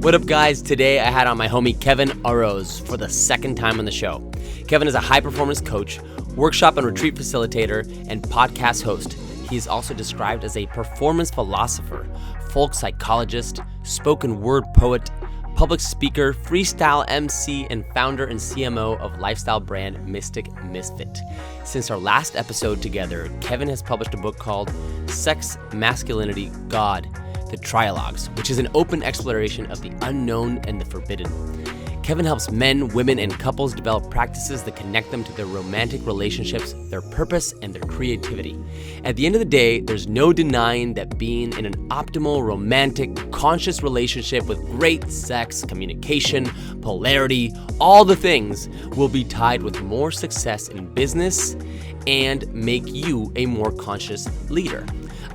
What up, guys? Today I had on my homie Kevin Orosz for the second time on the show. Kevin is a high-performance coach, workshop and retreat facilitator, and podcast host. He is also described as a performance philosopher, folk psychologist, spoken word poet, public speaker, freestyle MC, and founder and CMO of lifestyle brand Misfit. Since our last episode together, Kevin has published a book called Sex, Masculinity, God, the Trialogues, which is an open exploration of the unknown and the forbidden. Kevin helps men, women, and couples develop practices that connect them to their romantic relationships, their purpose, and their creativity. At the end of the day, there's no denying that being in an optimal, romantic, conscious relationship with great sex, communication, polarity, all the things will be tied with more success in business and make you a more conscious leader.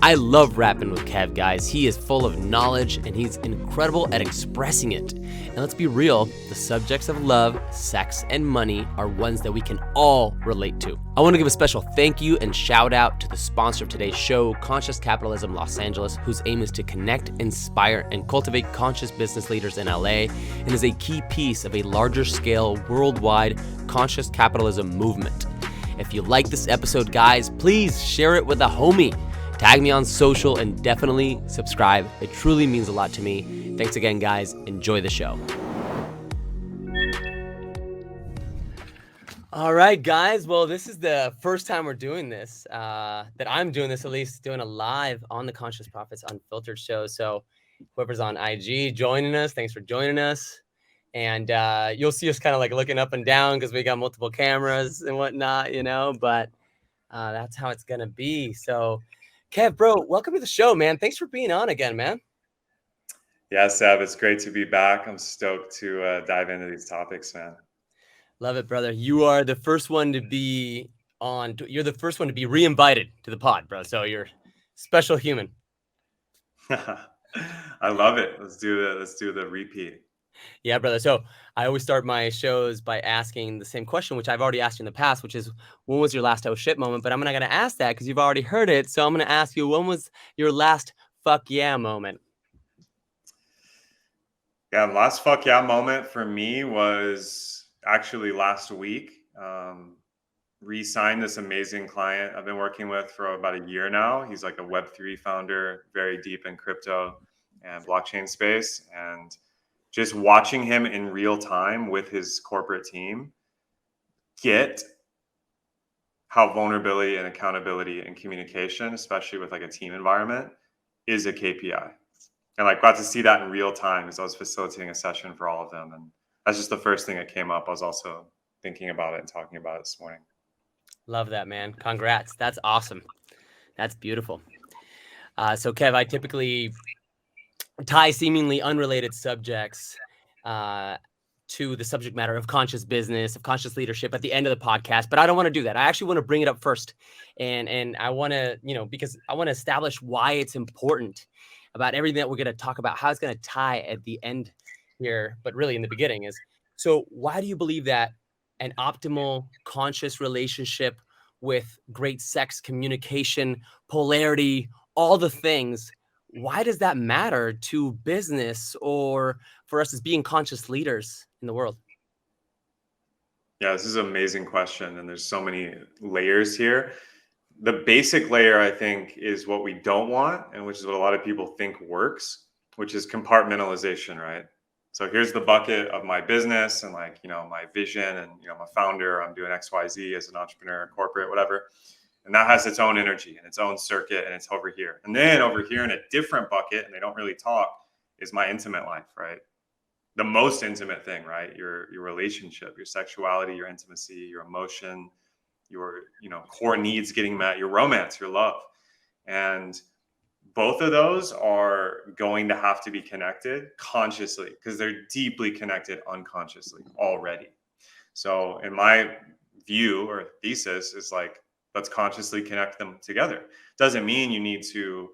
I love rapping with Kev, guys. He is full of knowledge and he's incredible at expressing it. And let's be real, the subjects of love, sex, and money are ones that we can all relate to. I want to give a special thank you and shout out to the sponsor of today's show, Conscious Capitalism Los Angeles, whose aim is to connect, inspire, and cultivate conscious business leaders in LA, and is a key piece of a larger scale, worldwide conscious capitalism movement. If you like this episode, guys, please share it with a homie. Tag me on social and definitely subscribe. It truly means a lot to me. Thanks again, guys. Enjoy the show. All right, guys. Well, this is the first time we're doing this, that I'm doing this, at least doing a live on the Conscious Profits Unfiltered show. So whoever's on IG joining us, thanks for joining us. And you'll see us kind of like looking up and down because we got multiple cameras and whatnot, but that's how it's going to be. So Kev, bro, welcome to the show, man. Thanks for being on again, man. Yeah, Seb, it's great to be back. I'm stoked to dive into these topics, man. Love it, brother. You are the first one to be on. You're the first one to be re-invited to the pod, bro. So you're a special human. I love it. Let's do the repeat. Yeah, brother. So I always start my shows by asking the same question, which I've already asked you in the past, which is, when was your last oh shit moment? But I'm not going to ask that because you've already heard it. So I'm going to ask you, when was your last fuck yeah moment? Yeah, the last fuck yeah moment for me was actually last week. Re-signed this amazing client I've been working with for about a year now. He's like a Web3 founder, very deep in crypto and blockchain space. And just watching him in real time with his corporate team get how vulnerability and accountability and communication, especially with like a team environment, is a KPI. And like got to see that in real time as I was facilitating a session for all of them. And that's just the first thing that came up. I was also thinking about it and talking about it this morning. Love that, man. Congrats. That's awesome. That's beautiful. So Kev, I typically tie seemingly unrelated subjects to the subject matter of conscious business, of conscious leadership at the end of the podcast, but I don't want to do that. I actually want to bring it up first. And I want to, because I want to establish why it's important about everything that we're going to talk about, how it's going to tie at the end here, but really in the beginning is, so why do you believe that an optimal conscious relationship with great sex, communication, polarity, all the things, why does that matter to business or for us as being conscious leaders in the world? Yeah, this is an amazing question. And there's so many layers here. The basic layer, I think, is what we don't want, and which is what a lot of people think works, which is compartmentalization, right? So here's the bucket of my business and like, my vision and, I'm a founder, I'm doing XYZ as an entrepreneur, corporate, whatever. And that has its own energy and its own circuit, and it's over here. And then over here in a different bucket, and they don't really talk, is my intimate life, right? The most intimate thing, right? Your relationship, your sexuality, your intimacy, your emotion, your core needs getting met, your romance, your love. And both of those are going to have to be connected consciously because they're deeply connected unconsciously already. So in my view or thesis is like, let's consciously connect them together. Doesn't mean you need to,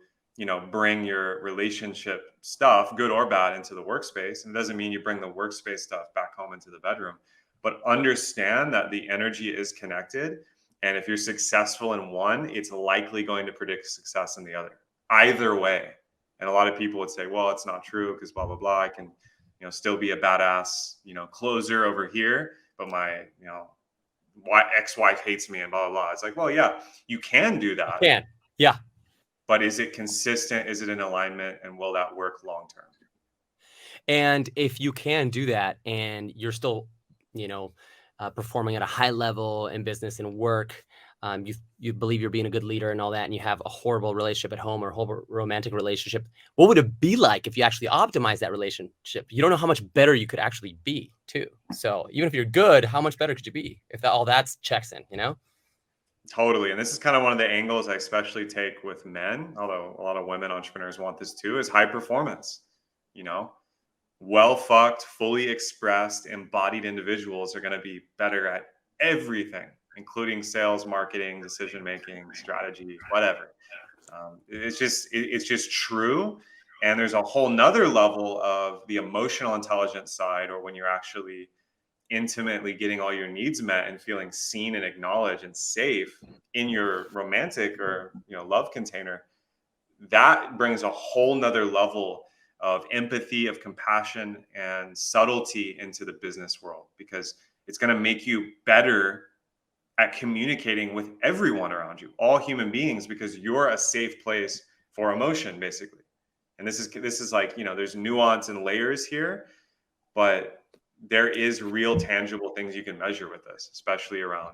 bring your relationship stuff, good or bad, into the workspace. And it doesn't mean you bring the workspace stuff back home into the bedroom, but understand that the energy is connected And if you're successful in one, it's likely going to predict success in the other, either way. And a lot of people would say, well, it's not true because blah, blah, blah. I can, still be a badass, closer over here, but my, ex-wife hates me and blah, blah, blah. It's like, well, yeah, you can do that. You can. Yeah. But is it consistent? Is it in alignment? And will that work long-term? And if you can do that and you're still, performing at a high level in business and work, you believe you're being a good leader and all that, and you have a horrible relationship at home or a horrible romantic relationship, what would it be like if you actually optimize that relationship? You don't know how much better you could actually be too. So even if you're good, how much better could you be if all that's checks in, Totally. And this is kind of one of the angles I especially take with men, although a lot of women entrepreneurs want this too, is high performance. Well fucked, fully expressed, embodied individuals are going to be better at everything, including sales, marketing, decision making, strategy, whatever. It's just true. And there's a whole nother level of the emotional intelligence side, or when you're actually intimately getting all your needs met and feeling seen and acknowledged and safe in your romantic or love container. That brings a whole nother level of empathy, of compassion, and subtlety into the business world, because it's going to make you better at communicating with everyone around you, all human beings, because you're a safe place for emotion, basically. And this is like, there's nuance and layers here, but there is real tangible things you can measure with this, especially around,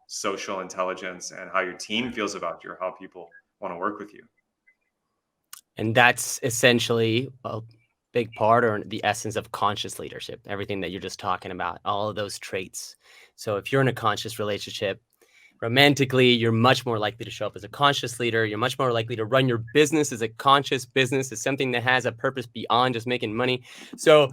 social intelligence and how your team feels about you or how people want to work with you. And that's essentially a big part or the essence of conscious leadership, everything that you're just talking about, all of those traits. So if you're in a conscious relationship, romantically, you're much more likely to show up as a conscious leader. You're much more likely to run your business as a conscious business, as something that has a purpose beyond just making money. So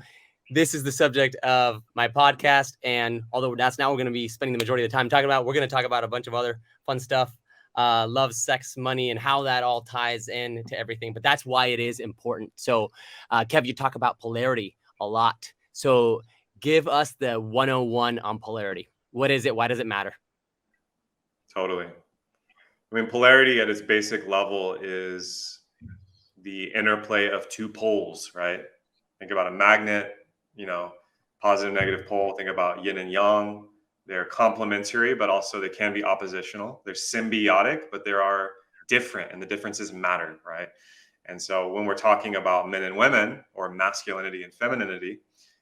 this is the subject of my podcast. And although that's not what we're going to be spending the majority of the time talking about, we're going to talk about a bunch of other fun stuff. Love, sex, money, and how that all ties in to everything. But that's why it is important. So, Kev, you talk about polarity a lot. So give us the 101 on polarity. What is it? Why does it matter? Totally. I mean, polarity at its basic level is the interplay of two poles, right? Think about a magnet, positive, negative pole. Think about yin and yang. They're complementary, but also they can be oppositional. They're symbiotic, but they are different, and the differences matter, right? And so when we're talking about men and women, or masculinity and femininity,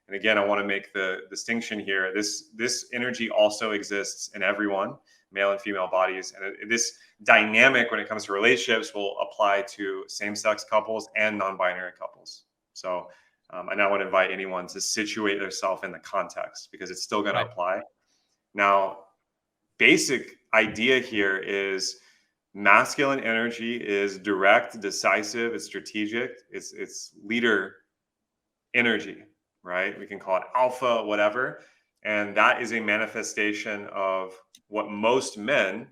and again, I want to make the distinction here. This energy also exists in everyone, male and female bodies. And this dynamic when it comes to relationships will apply to same-sex couples and non-binary couples. So I now want to invite anyone to situate themselves in the context, because it's still going to apply. Now, basic idea here is masculine energy is direct, decisive, it's strategic, it's leader energy, right? We can call it alpha, whatever. And that is a manifestation of what most men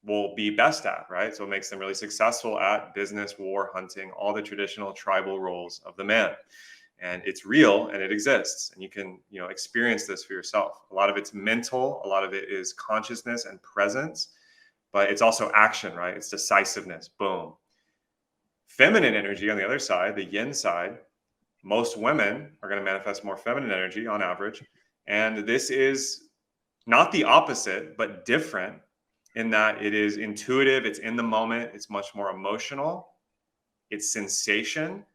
will be best at, right? So it makes them really successful at business, war, hunting, all the traditional tribal roles of the man. And it's real and it exists, and you can, experience this for yourself. A lot of it's mental, a lot of it is consciousness and presence, but it's also action, right? It's decisiveness. Boom. Feminine energy on the other side, the yin side, most women are going to manifest more feminine energy on average. And this is not the opposite, but different in that it is intuitive, it's in the moment, it's much more emotional, it's sensation,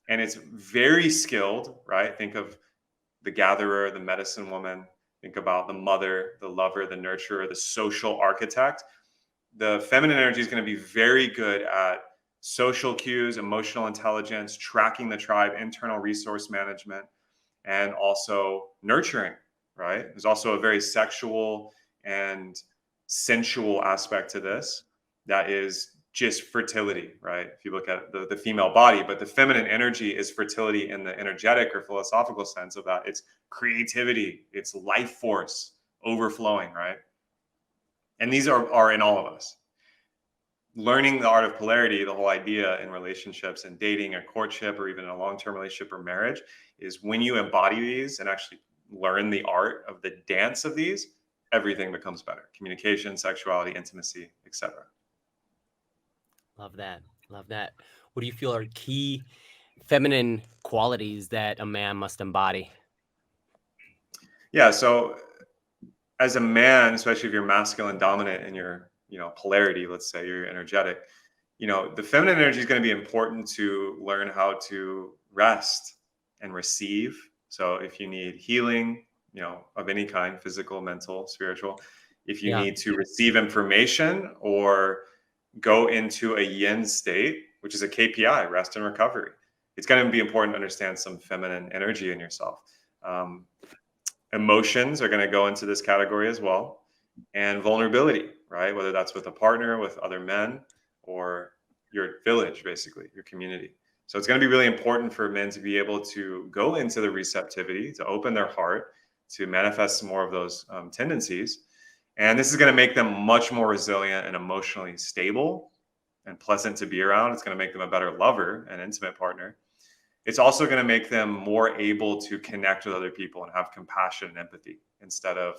and it's very skilled, right? Think of the gatherer, the medicine woman, think about the mother, the lover, the nurturer, the social architect. The feminine energy is going to be very good at social cues, emotional intelligence, tracking the tribe, internal resource management, and also nurturing, right? There's also a very sexual and sensual aspect to this that is just fertility, right? If you look at the female body, but the feminine energy is fertility in the energetic or philosophical sense of that. It's creativity, it's life force overflowing, right? And these are in all of us. Learning the art of polarity, the whole idea in relationships and dating or courtship or even in a long-term relationship or marriage, is when you embody these and actually learn the art of the dance of these, everything becomes better. Communication, sexuality, intimacy, etc. Love that. Love that. What do you feel are key feminine qualities that a man must embody? Yeah. So as a man, especially if you're masculine dominant and you're, polarity, let's say you're energetic, the feminine energy is going to be important to learn how to rest and receive. So if you need healing, of any kind, physical, mental, spiritual, if you Yeah. need to receive information or go into a yin state, which is a KPI, rest and recovery, it's going to be important to understand some feminine energy in yourself. Emotions are going to go into this category as well, and vulnerability, right? Whether that's with a partner, with other men, or your village, basically, your community. So it's going to be really important for men to be able to go into the receptivity, to open their heart, to manifest some more of those tendencies. And this is going to make them much more resilient and emotionally stable and pleasant to be around. It's going to make them a better lover and intimate partner. It's also going to make them more able to connect with other people and have compassion and empathy instead of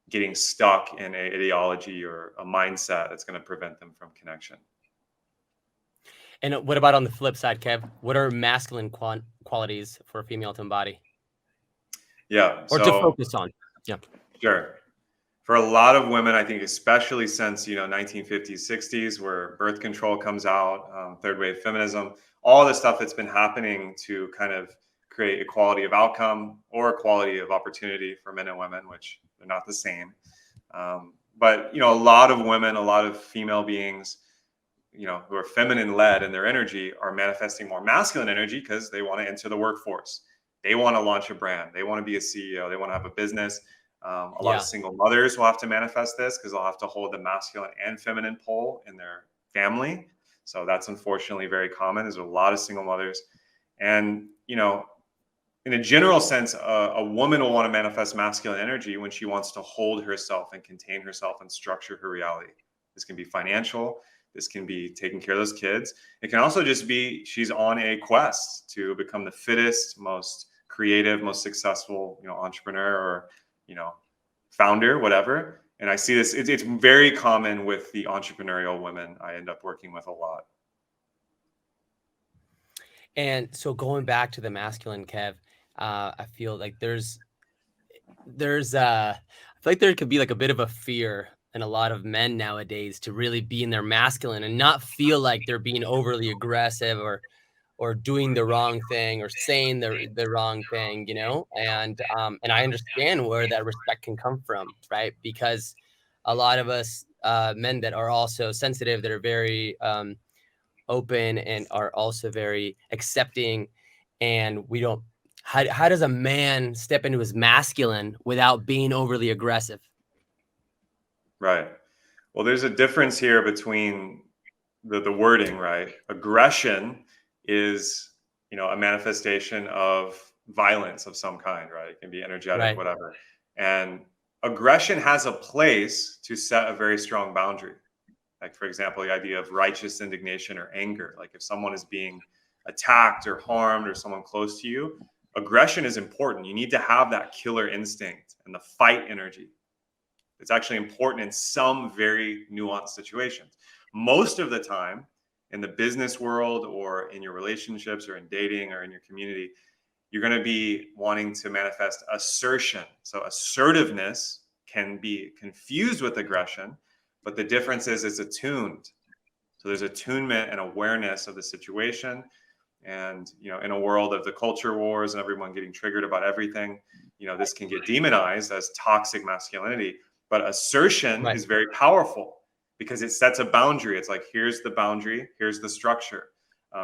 getting stuck in an ideology or a mindset that's going to prevent them from connection. And what about on the flip side, Kev? What are masculine qualities for a female to embody? Yeah. Or to focus on? Yeah. Sure. For a lot of women, I think, especially since 1950s, 60s, where birth control comes out, third wave feminism, all the stuff that's been happening to kind of create equality of outcome or equality of opportunity for men and women, which they're not the same. But a lot of women, a lot of female beings, who are feminine led in their energy are manifesting more masculine energy because they want to enter the workforce. They want to launch a brand. They want to be a CEO. They want to have a business. A lot of single mothers will have to manifest this because they'll have to hold the masculine and feminine pole in their family. So that's unfortunately very common. There's a lot of single mothers. And, in a general sense, a woman will want to manifest masculine energy when she wants to hold herself and contain herself and structure her reality. This can be financial. This can be taking care of those kids. It can also just be she's on a quest to become the fittest, most creative, most successful, entrepreneur or, founder, whatever. And I see this, it's very common with the entrepreneurial women I end up working with a lot. And so going back to the masculine, Kev, I feel like I feel like there could be like a bit of a fear in a lot of men nowadays to really be in their masculine and not feel like they're being overly aggressive or doing the wrong thing or saying the wrong thing, and I understand where that respect can come from, right? Because a lot of us men that are also sensitive, that are very open and are also very accepting, and we don't. How does a man step into his masculine without being overly aggressive? Right. Well, there's a difference here between the wording, right? Aggression is, a manifestation of violence of some kind, right? It can be energetic, Right. whatever. And aggression has a place to set a very strong boundary. Like, for example, the idea of righteous indignation or anger. Like if someone is being attacked or harmed or someone close to you, aggression is important. You need to have that killer instinct and the fight energy. It's actually important in some very nuanced situations. Most of the time in the business world or in your relationships or in dating or in your community, you're going to be wanting to manifest assertion. So assertiveness can be confused with aggression, but the difference is it's attuned. So there's attunement and awareness of the situation. And, in a world of the culture wars and everyone getting triggered about everything, this can get demonized as toxic masculinity. But assertion is very powerful because it sets a boundary. It's like, here's the boundary, here's the structure,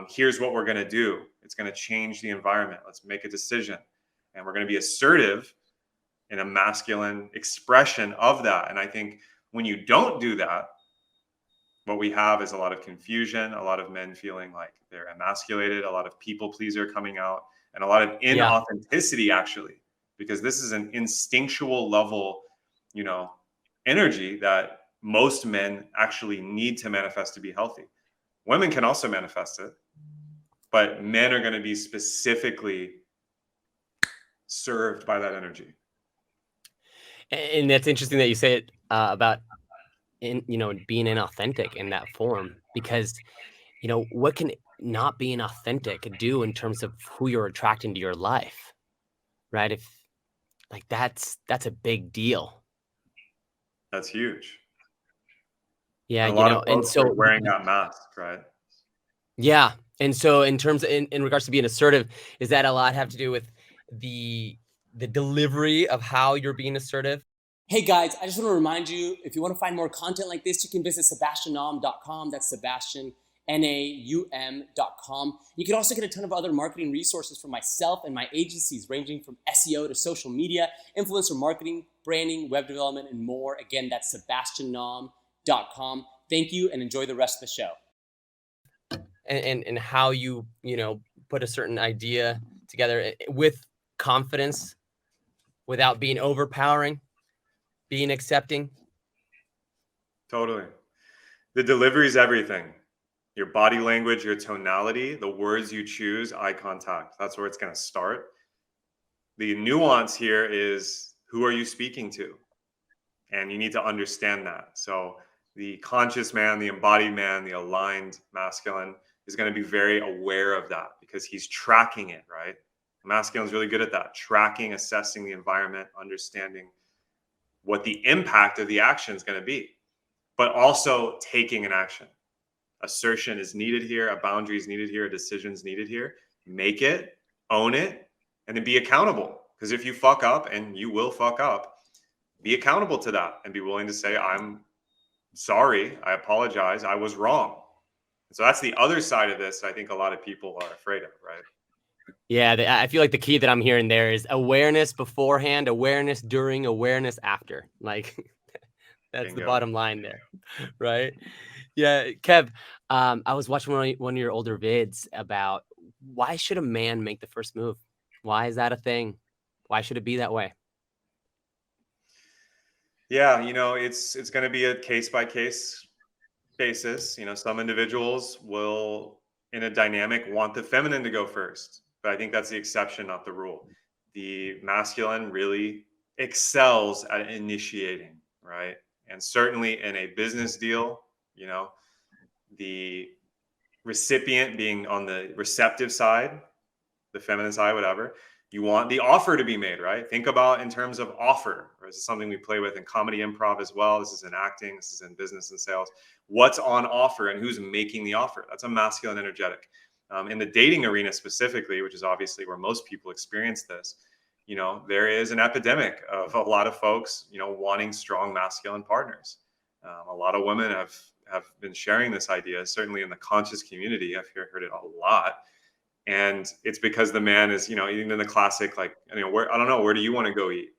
here's what we're going to do. It's going to change the environment. Let's make a decision. And we're going to be assertive in a masculine expression of that. And I think when you don't do that, what we have is a lot of confusion, a lot of men feeling like they're emasculated, a lot of people pleaser coming out, and a lot of inauthenticity, actually, because this is an instinctual level, energy that most men actually need to manifest to be healthy. Women can also manifest it, but men are going to be specifically served by that energy. And that's interesting that you say it about being inauthentic in that form, because what can not being authentic do in terms of who you're attracting to your life, right? If like that's a big deal. That's huge. Yeah, And a lot of and folks are so wearing that mask, right? yeah, and so in terms in regards to being assertive, is that a lot have to do with the delivery of how you're being assertive? Hey guys, I just want to remind you, if you want to find more content like this, you can visit sebastiannaum.com. That's Sebastian, Naum.com. You can also get a ton of other marketing resources from myself and my agencies, ranging from SEO to social media, influencer marketing, branding, web development, and more. Again, that's sebastiannaum.com. Thank you, and enjoy the rest of the show. And how you put a certain idea together with confidence, without being overpowering, being accepting. Totally. The delivery is everything. Your body language, your tonality, the words you choose, eye contact. That's where it's going to start. The nuance here is, who are you speaking to? And you need to understand that. So the conscious man, the embodied man, the aligned masculine is going to be very aware of that because he's tracking it, right? Masculine is really good at that, tracking, assessing the environment, understanding what the impact of the action is going to be, but also taking an action. Assertion is needed here, a boundary is needed here, a decision is needed here. Make it, own it, and then be accountable. Because if you fuck up, and you will fuck up, be accountable to that and be willing to say, I'm sorry, I apologize, I was wrong. So that's the other side of this I think a lot of people are afraid of, right? Yeah, I feel like the key that I'm hearing there is awareness beforehand, awareness during, awareness after. Like that's the Bingo. bottom line there, right? Yeah, Kev, I was watching one of your older vids about why should a man make the first move? Why is that a thing? Why should it be that way? Yeah, it's going to be a case by case basis. Some individuals will, in a dynamic, want the feminine to go first, but I think that's the exception, not the rule. The masculine really excels at initiating, right? And certainly in a business deal, the recipient being on the receptive side, the feminine side, whatever, you want the offer to be made, right? Think about in terms of offer. Or this is something we play with in comedy improv as well. This is in acting. This is in business and sales. What's on offer and who's making the offer? That's a masculine energetic. In the dating arena specifically, which is obviously where most people experience this, there is an epidemic of a lot of folks, wanting strong masculine partners. A lot of women have been sharing this idea, certainly in the conscious community. I've heard it a lot. And it's because the man is, even in the classic, like, where, I don't know, where do you want to go eat?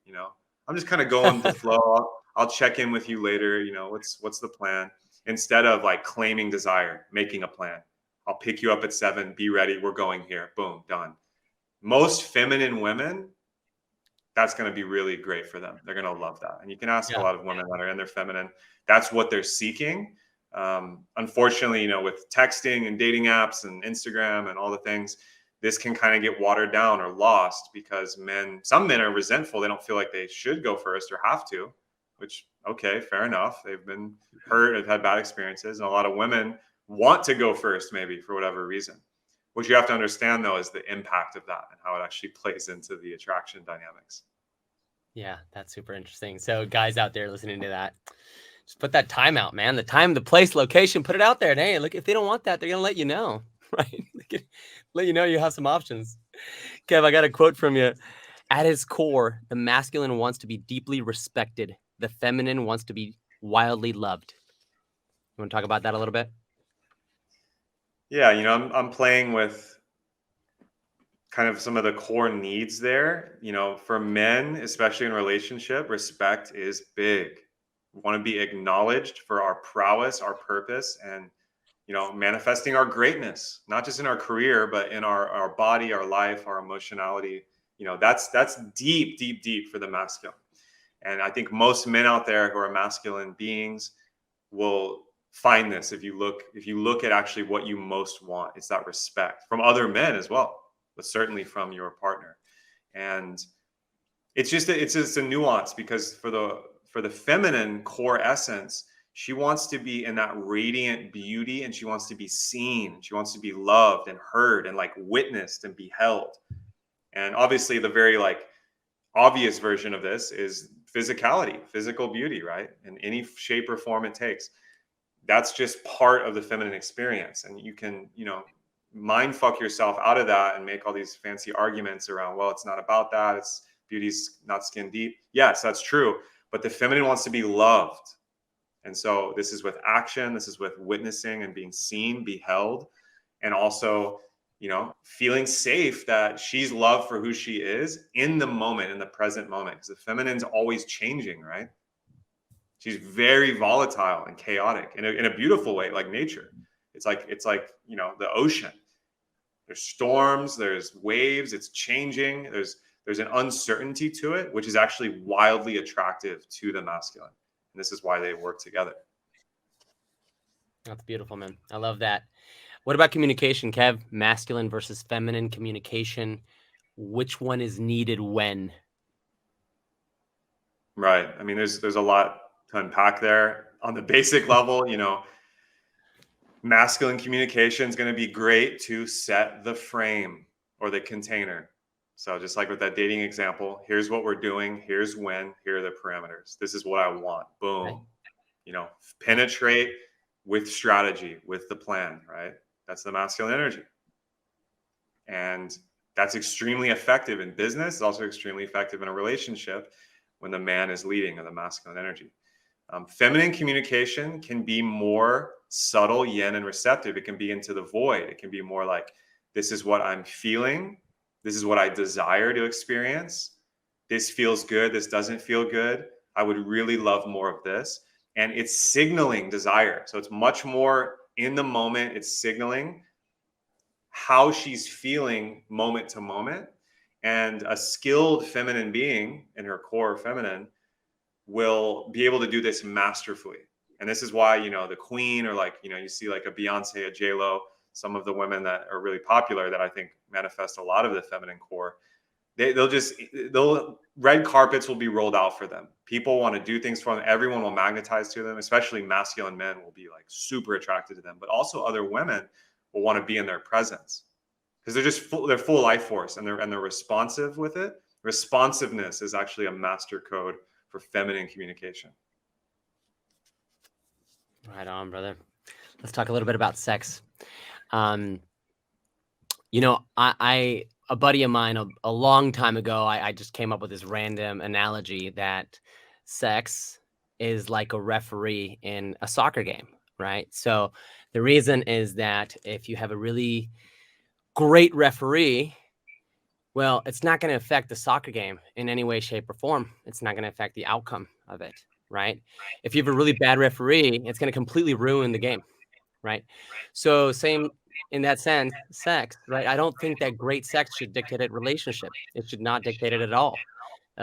I'm just kind of going with the flow. I'll check in with you later. What's the plan? Instead of like claiming desire, making a plan. I'll pick you up at 7, be ready. We're going here. Boom, done. Most feminine women, that's going to be really great for them. They're going to love that. And you can ask a lot of women that are in their feminine, that's what they're seeking. Unfortunately, with texting and dating apps and Instagram and all the things, this can kind of get watered down or lost because some men are resentful. They don't feel like they should go first or have to, which, okay, fair enough. They've been hurt, have had bad experiences. And a lot of women want to go first, maybe for whatever reason. What you have to understand, though, is the impact of that and how it actually plays into the attraction dynamics. Yeah, that's super interesting. So guys out there listening to that, just put that time out, man. The time, the place, location, put it out there. And hey, look, if they don't want that, they're going to let you know, right? Let you know you have some options. Kev, I got a quote from you. At his core, the masculine wants to be deeply respected. The feminine wants to be wildly loved. You want to talk about that a little bit? Yeah, I'm playing with kind of some of the core needs there. For men, especially in relationship, respect is big. We want to be acknowledged for our prowess, our purpose, and manifesting our greatness, not just in our career, but in our body, our life, our emotionality. That's deep, deep, deep for the masculine. And I think most men out there who are masculine beings will find this. If you look at actually what you most want, it's that respect from other men as well, but certainly from your partner. And it's just a nuance, because for the feminine core essence, she wants to be in that radiant beauty, and she wants to be seen. She wants to be loved and heard and like witnessed and beheld. And obviously the very like obvious version of this is physicality, physical beauty, right? In any shape or form it takes. That's just part of the feminine experience. And you can, mind fuck yourself out of that and make all these fancy arguments around, well, it's not about that. It's beauty's not skin deep. Yes, that's true. But the feminine wants to be loved. And so this is with action, this is with witnessing and being seen, beheld, and also, feeling safe that she's loved for who she is in the moment, in the present moment. Because the feminine's always changing, right? She's very volatile and chaotic in a beautiful way, like nature. It's like the ocean. There's storms, there's waves, it's changing. There's an uncertainty to it, which is actually wildly attractive to the masculine. And this is why they work together. That's beautiful, man. I love that. What about communication, Kev? Masculine versus feminine communication. Which one is needed when? Right. I mean, there's a lot to unpack there. On the basic level, masculine communication is going to be great to set the frame or the container. So just like with that dating example, here's what we're doing, here's when, here are the parameters. This is what I want. Boom. Right. Penetrate with strategy, with the plan, right? That's the masculine energy. And that's extremely effective in business. It's also extremely effective in a relationship when the man is leading, or the masculine energy. Feminine communication can be more subtle, yin, and receptive. It can be into the void. It can be more like, this is what I'm feeling. This is what I desire to experience. This feels good. This doesn't feel good. I would really love more of this. And it's signaling desire. So it's much more in the moment. It's signaling how she's feeling moment to moment. And a skilled feminine being in her core feminine will be able to do this masterfully. And this is why, the queen, or like, you see like a Beyonce, a J-Lo, some of the women that are really popular that I think manifest a lot of the feminine core. They'll red carpets will be rolled out for them. People want to do things for them. Everyone will magnetize to them, especially masculine men will be like super attracted to them, but also other women will want to be in their presence because they're full life force, and they're responsive with it. Responsiveness is actually a master code for feminine communication. Right on, brother. Let's talk a little bit about sex. A buddy of mine a long time ago, I just came up with this random analogy that sex is like a referee in a soccer game, right? So the reason is that if you have a really great referee, well, it's not going to affect the soccer game in any way, shape, or form. It's not going to affect the outcome of it, right? If you have a really bad referee, it's going to completely ruin the game, right? So same in that sense, sex, right? I don't think that great sex should dictate a relationship. It should not dictate it at all,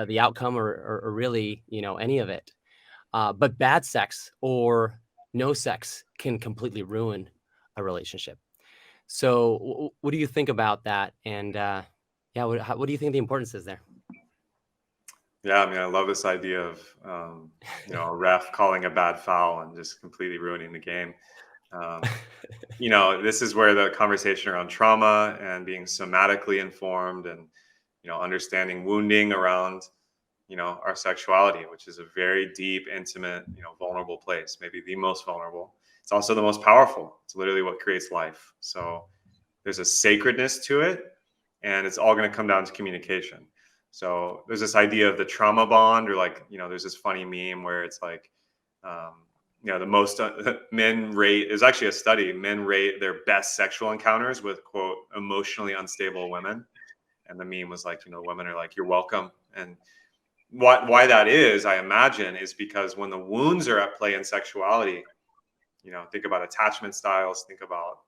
the outcome or really, any of it. But bad sex or no sex can completely ruin a relationship. So what do you think about that? And what do you think the importance is there? Yeah, I mean, I love this idea of a ref calling a bad foul and just completely ruining the game. This is where the conversation around trauma and being somatically informed and understanding wounding around our sexuality, which is a very deep, intimate, vulnerable place, maybe the most vulnerable. It's also the most powerful. It's literally what creates life. So there's a sacredness to it, and it's all going to come down to communication. So there's this idea of the trauma bond, or like, there's this funny meme where it's like, the most men rate, there's actually a study, men rate their best sexual encounters with, quote, emotionally unstable women. And the meme was like, women are like, you're welcome. And why that is, I imagine, is because when the wounds are at play in sexuality, think about attachment styles, think about,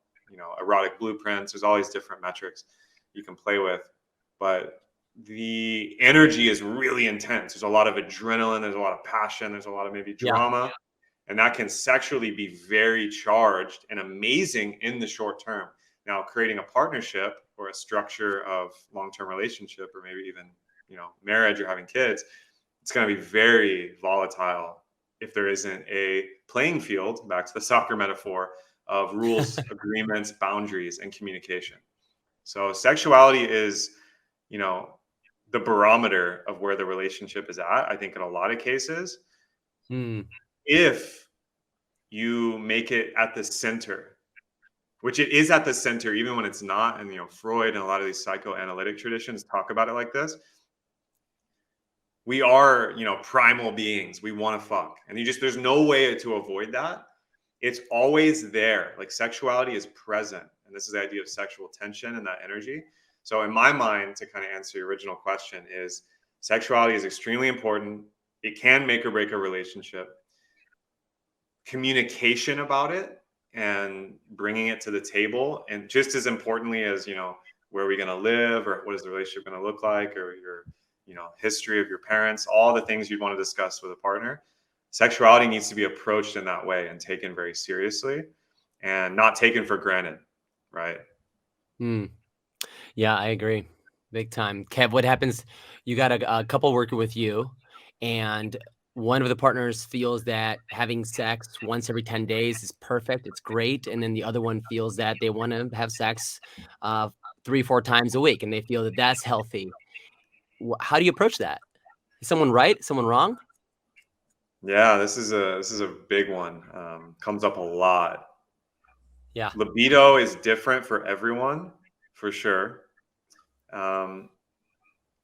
erotic blueprints. There's all these different metrics you can play with, but the energy is really intense. There's a lot of adrenaline. There's a lot of passion. There's a lot of maybe drama. Yeah. And that can sexually be very charged and amazing in the short term. Now, creating a partnership or a structure of long-term relationship, or maybe even marriage or having kids, it's going to be very volatile if there isn't a playing field, back to the soccer metaphor, of rules, agreements, boundaries, and communication. So sexuality is, the barometer of where the relationship is at, I think, in a lot of cases. If you make it at the center, which it is at the center, even when it's not, and Freud and a lot of these psychoanalytic traditions talk about it like this. We are, primal beings. We want to fuck. And there's no way to avoid that. It's always there. Like sexuality is present. And this is the idea of sexual tension and that energy. So in my mind, to kind of answer your original question, is sexuality is extremely important. It can make or break a relationship. Communication about it and bringing it to the table. And just as importantly as, where are we going to live, or what is the relationship going to look like, or your history of your parents, all the things you'd want to discuss with a partner. Sexuality needs to be approached in that way and taken very seriously and not taken for granted, right? Yeah, I agree. Big time. Kev, what happens? You got a couple working with you, and one of the partners feels that having sex once every 10 days is perfect. It's great. And then the other one feels that they want to have sex 3-4 times a week, and they feel that that's healthy. How do you approach that? Is someone right? Someone wrong? Yeah, this is a big one. Comes up a lot. Yeah. Libido is different for everyone, for sure.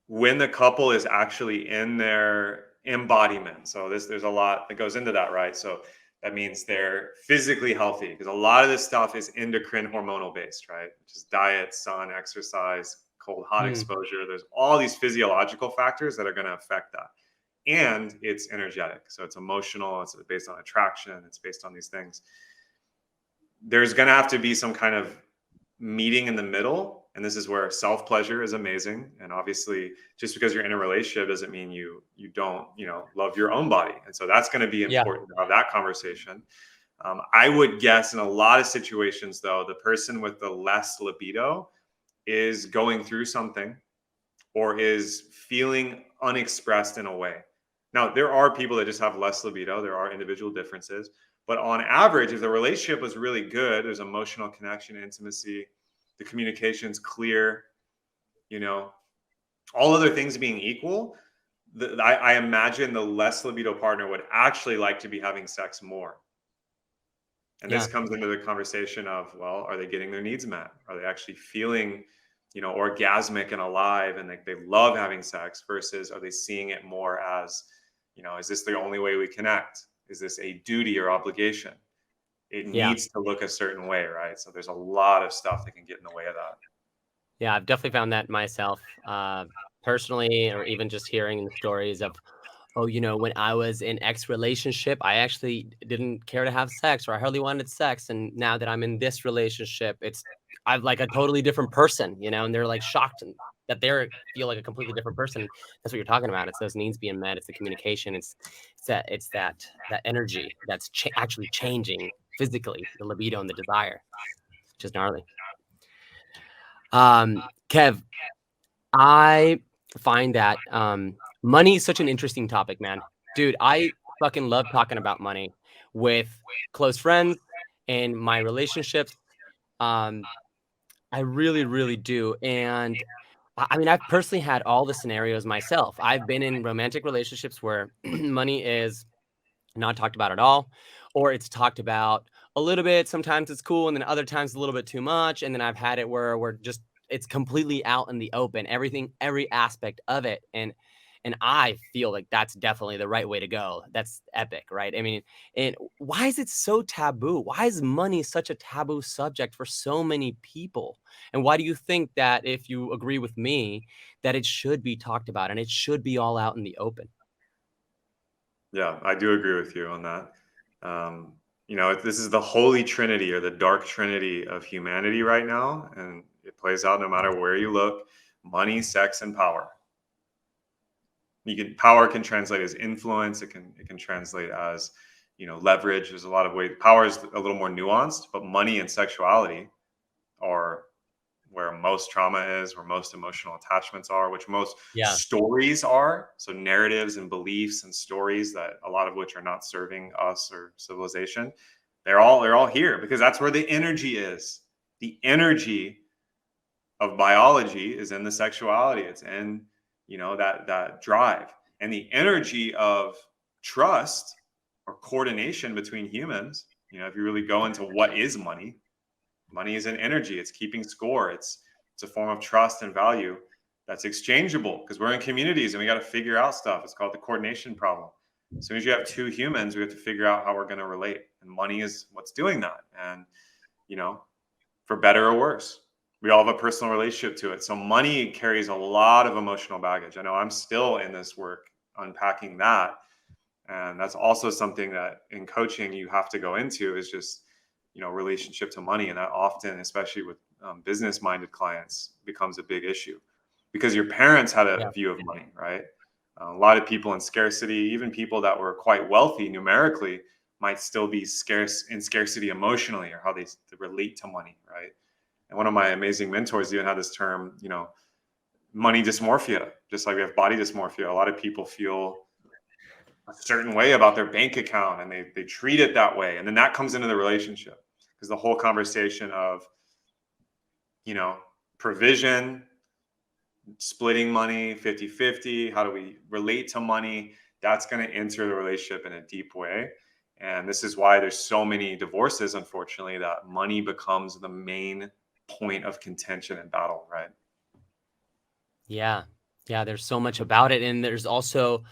When the couple is actually in their embodiment, so there's a lot that goes into that, right? So that means they're physically healthy, because a lot of this stuff is endocrine hormonal based, right? Which is diet, sun, exercise, cold, hot exposure. There's all these physiological factors that are going to affect that. And it's energetic. So it's emotional. It's based on attraction. It's based on these things. There's going to have to be some kind of meeting in the middle. And this is where self-pleasure is amazing. And obviously, just because you're in a relationship doesn't mean you don't, love your own body. And so that's going to be important to have that conversation. I would guess in a lot of situations, though, the person with the less libido is going through something or is feeling unexpressed in a way. Now, there are people that just have less libido. There are individual differences. But on average, if the relationship was really good, there's emotional connection, intimacy, the communication's clear, all other things being equal, I imagine the less libido partner would actually like to be having sex more. And this comes into the conversation of, well, are they getting their needs met? Are they actually feeling, orgasmic and alive, and they love having sex, versus are they seeing it more as, is this the only way we connect? Is this a duty or obligation? It needs to look a certain way, right? So there's a lot of stuff that can get in the way of that. Yeah, I've definitely found that myself personally, or even just hearing the stories of, when I was in X relationship, I actually didn't care to have sex, or I hardly wanted sex. And now that I'm in this relationship, I'm like a totally different person, and they're like shocked that they feel like a completely different person. That's what you're talking about. It's those needs being met. It's the communication. It's that energy that's actually changing physically, the libido and the desire, which is gnarly. Kev, I find that money is such an interesting topic, man. Dude, I fucking love talking about money with close friends and my relationships. I really, really do. And I mean, I've personally had all the scenarios myself. I've been in romantic relationships where money is not talked about at all, or it's talked about a little bit. Sometimes it's cool, and then other times a little bit too much. And then I've had it where it's completely out in the open, every aspect of it. And I feel like that's definitely the right way to go. That's epic, right? I mean, and why is it so taboo? Why is money such a taboo subject for so many people? And why do you think that, if you agree with me, that it should be talked about and it should be all out in the open? Yeah, I do agree with you on that. This is the holy trinity, or the dark trinity of humanity right now, and it plays out no matter where you look: money, sex, and power. Power can translate as influence. It can translate as, leverage. There's a lot of ways. Power is a little more nuanced, but money and sexuality are where most trauma is, where most emotional attachments are, which most Yeah. stories are. So narratives and beliefs and stories that a lot of which are not serving us or civilization. They're all here because that's where the energy is. The energy of biology is in the sexuality. It's in, that drive. And the energy of trust or coordination between humans, if you really go into what is money, money is an energy. It's keeping score. It's a form of trust and value that's exchangeable because we're in communities and we got to figure out stuff. It's called the coordination problem. As soon as you have two humans, we have to figure out how we're going to relate. And money is what's doing that. And, for better or worse, we all have a personal relationship to it. So money carries a lot of emotional baggage. I know I'm still in this work unpacking that. And that's also something that in coaching you have to go into is just, relationship to money. And that often, especially with business minded clients, becomes a big issue because your parents had a view of money, right? A lot of people in scarcity, even people that were quite wealthy numerically, might still be in scarcity emotionally, or how they relate to money, right? And one of my amazing mentors even had this term, money dysmorphia. Just like we have body dysmorphia, a lot of people feel a certain way about their bank account and they treat it that way. And then that comes into the relationship because the whole conversation of, provision, splitting money 50-50, how do we relate to money? That's going to enter the relationship in a deep way. And this is why there's so many divorces, unfortunately, that money becomes the main point of contention and battle, right? Yeah. Yeah. There's so much about it. And there's also,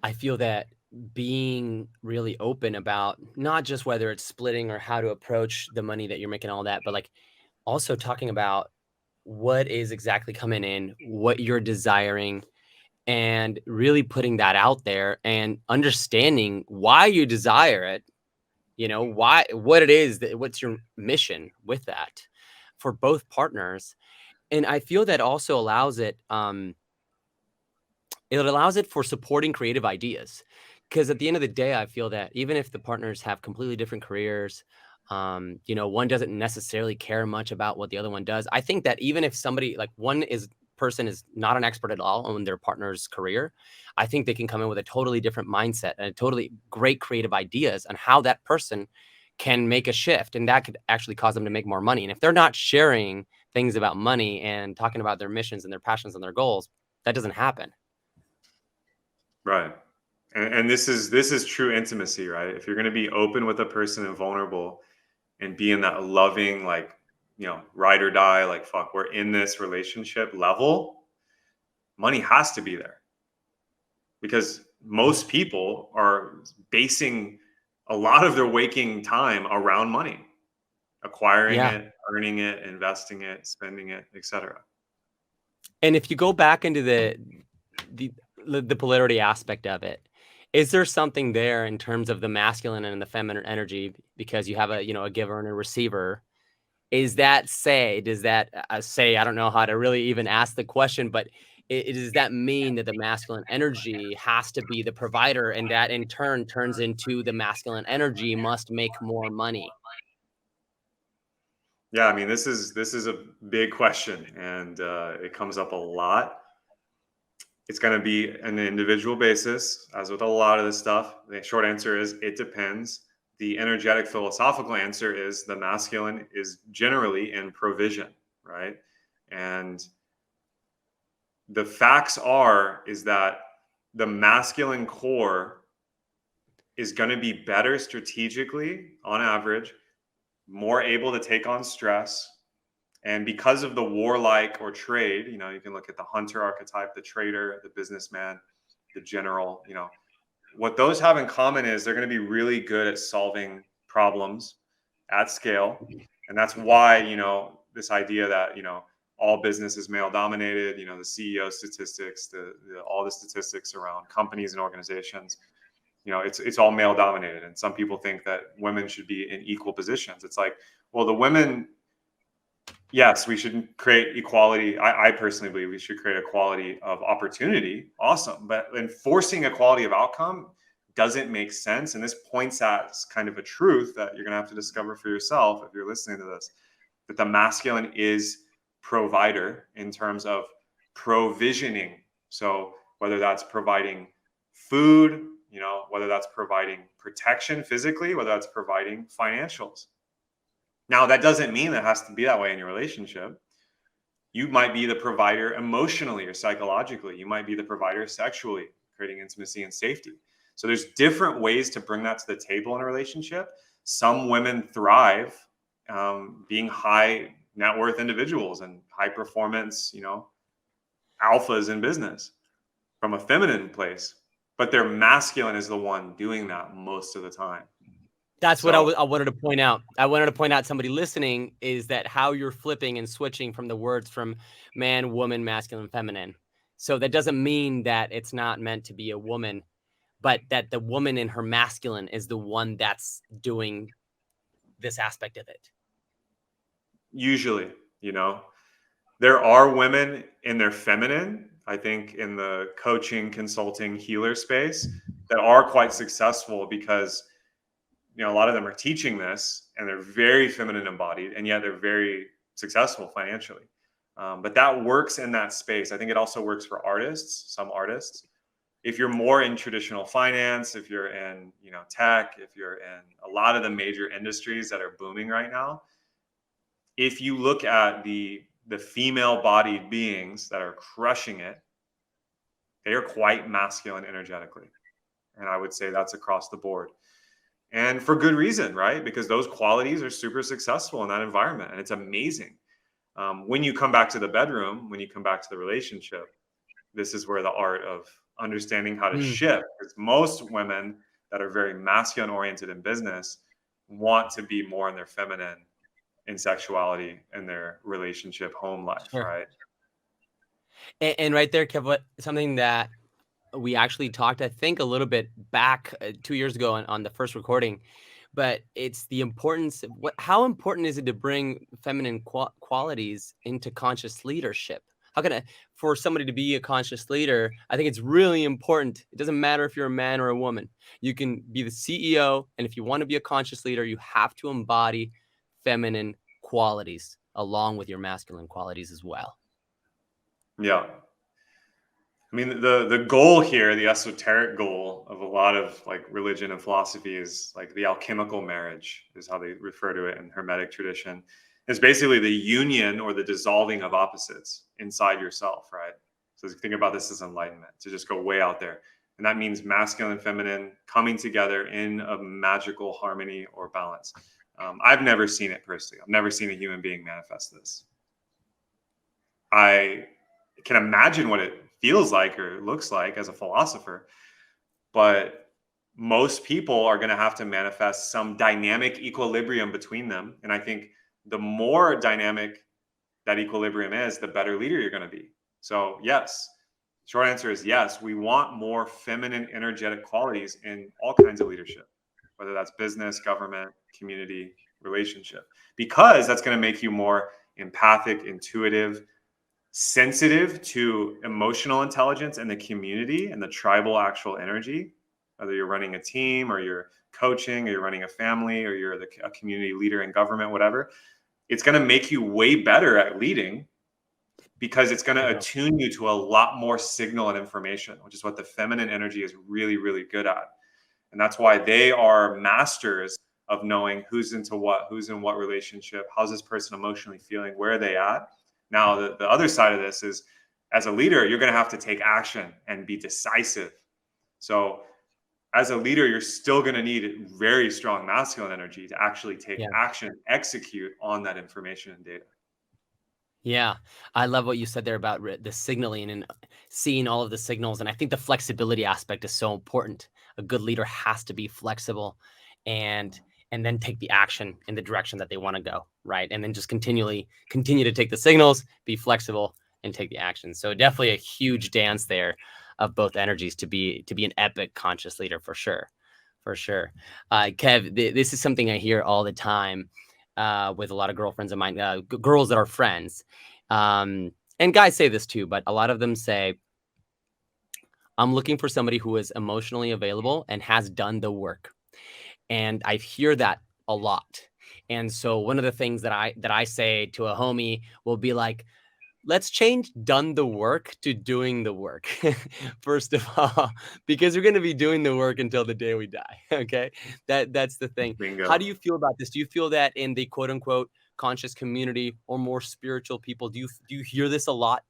I feel that being really open about not just whether it's splitting or how to approach the money that you're making, all that, but like also talking about what is exactly coming in, what you're desiring, and really putting that out there and understanding why you desire it, what it is, what's your mission with that for both partners. And I feel that also allows it, it allows it for supporting creative ideas. Because at the end of the day, I feel that even if the partners have completely different careers, one doesn't necessarily care much about what the other one does. I think that even if somebody like person is not an expert at all on their partner's career, I think they can come in with a totally different mindset and a totally great creative ideas on how that person can make a shift. And that could actually cause them to make more money. And if they're not sharing things about money and talking about their missions and their passions and their goals, that doesn't happen. Right. And this is true intimacy, right? If you're going to be open with a person and vulnerable and be in that loving, like, ride or die, like, fuck, we're in this relationship level, money has to be there because most people are basing a lot of their waking time around money, acquiring Yeah. it, earning it, investing it, spending it, etc. And if you go back into the polarity aspect of it, is there something there in terms of the masculine and the feminine energy? Because you have a giver and a receiver. Does that say, I don't know how to really even ask the question, but does that mean that the masculine energy has to be the provider and that in turn turns into the masculine energy must make more money? Yeah, I mean, this is a big question, and it comes up a lot. It's going to be an individual basis, as with a lot of this stuff. The short answer is it depends. The energetic philosophical answer is the masculine is generally in provision, right? And the facts is that the masculine core is going to be better strategically on average, more able to take on stress. And because of the warlike or trade, you can look at the hunter archetype, the trader, the businessman, the general, what those have in common is they're going to be really good at solving problems at scale. And that's why, this idea that, all business is male dominated, the CEO statistics, all the statistics around companies and organizations, it's all male dominated. And some people think that women should be in equal positions. It's like, well, the women, yes, we should create equality. I personally believe we should create equality of opportunity. Awesome. But enforcing equality of outcome doesn't make sense. And this points at kind of a truth that you're going to have to discover for yourself if you're listening to this, that the masculine is provider in terms of provisioning. So whether that's providing food, whether that's providing protection physically, whether that's providing financials. Now, that doesn't mean that it has to be that way in your relationship. You might be the provider emotionally or psychologically. You might be the provider sexually, creating intimacy and safety. So there's different ways to bring that to the table in a relationship. Some women thrive being high net worth individuals and high performance, alphas in business from a feminine place, but their masculine is the one doing that most of the time. That's what I wanted to point out. I wanted to point out, somebody listening, is that how you're flipping and switching from the words from man, woman, masculine, feminine. So that doesn't mean that it's not meant to be a woman, but that the woman in her masculine is the one that's doing this aspect of it. Usually, there are women in their feminine, I think, in the coaching, consulting, healer space that are quite successful because a lot of them are teaching this and they're very feminine embodied, and yet they're very successful financially. But that works in that space. I think it also works for artists, some artists. If you're more in traditional finance, if you're in, tech, if you're in a lot of the major industries that are booming right now, if you look at the female bodied beings that are crushing it, they are quite masculine energetically. And I would say that's across the board. And for good reason, right? Because those qualities are super successful in that environment. And it's amazing. When you come back to the bedroom, when you come back to the relationship, this is where the art of understanding how to shift. Because most women that are very masculine oriented in business want to be more in their feminine in sexuality and their relationship home life, sure. Right? And right there, Kev, something that we actually talked, I think, a little bit back 2 years ago on the first recording, but it's the importance of how important is it to bring feminine qualities into conscious leadership? How can for somebody to be a conscious leader, I think it's really important. It doesn't matter if you're a man or a woman. You can be the CEO, and if you want to be a conscious leader, you have to embody feminine qualities along with your masculine qualities as well. Yeah. I mean, the goal here, the esoteric goal of a lot of like religion and philosophy is like the alchemical marriage is how they refer to it in Hermetic tradition. It's basically the union or the dissolving of opposites inside yourself, right? So think about this as enlightenment, to just go way out there. And that means masculine and feminine coming together in a magical harmony or balance. I've never seen it personally. I've never seen a human being manifest this. I can imagine what it feels like or looks like as a philosopher, but most people are going to have to manifest some dynamic equilibrium between them. And I think the more dynamic that equilibrium is, the better leader you're going to be. So yes, short answer is yes. We want more feminine energetic qualities in all kinds of leadership, whether that's business, government, community, relationship, because that's going to make you more empathic, intuitive, sensitive to emotional intelligence and the community and the tribal actual energy, whether you're running a team or you're coaching or you're running a family or you're a community leader in government, whatever. It's going to make you way better at leading because it's going to attune you to a lot more signal and information, which is what the feminine energy is really, really good at. And that's why they are masters of knowing who's into what, who's in what relationship, how's this person emotionally feeling, where are they at. Now, the other side of this is, as a leader, you're going to have to take action and be decisive. So as a leader, you're still going to need very strong masculine energy to actually take action, execute on that information and data. Yeah, I love what you said there about the signaling and seeing all of the signals. And I think the flexibility aspect is so important. A good leader has to be flexible and then take the action in the direction that they want to go, right? And then just continue to take the signals, be flexible, and take the action. So definitely a huge dance there of both energies to be an epic conscious leader for sure. Kev, this is something I hear all the time with a lot of girlfriends of mine, girls that are friends. And guys say this too, but a lot of them say, I'm looking for somebody who is emotionally available and has done the work. And I hear that a lot. And so one of the things that I say to a homie will be like, let's change done the work to doing the work. First of all, because we're going to be doing the work until the day we die. Okay. That's the thing. How do Bingo. you feel about this? Do you feel that in the quote unquote conscious community or more spiritual people, do you hear this a lot?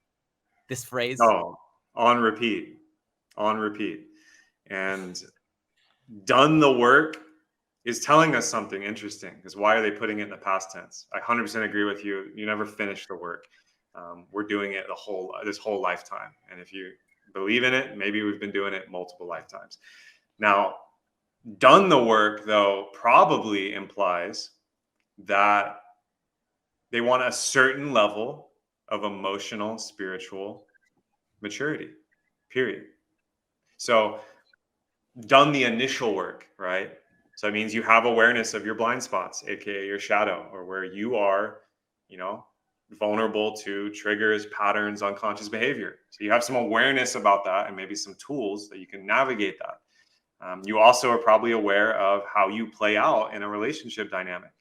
This phrase? Oh, on repeat, on repeat. And done the work is telling us something interesting, because why are they putting it in the past tense? I 100% agree with you. You never finish the work. We're doing it this whole lifetime. And if you believe in it, maybe we've been doing it multiple lifetimes. Now, done the work, though, probably implies that they want a certain level of emotional, spiritual maturity, period. So, done the initial work, right? So it means you have awareness of your blind spots, aka your shadow, or where you are, you know, vulnerable to triggers, patterns, unconscious behavior. So you have some awareness about that and maybe some tools that you can navigate that. You also are probably aware of how you play out in a relationship dynamic.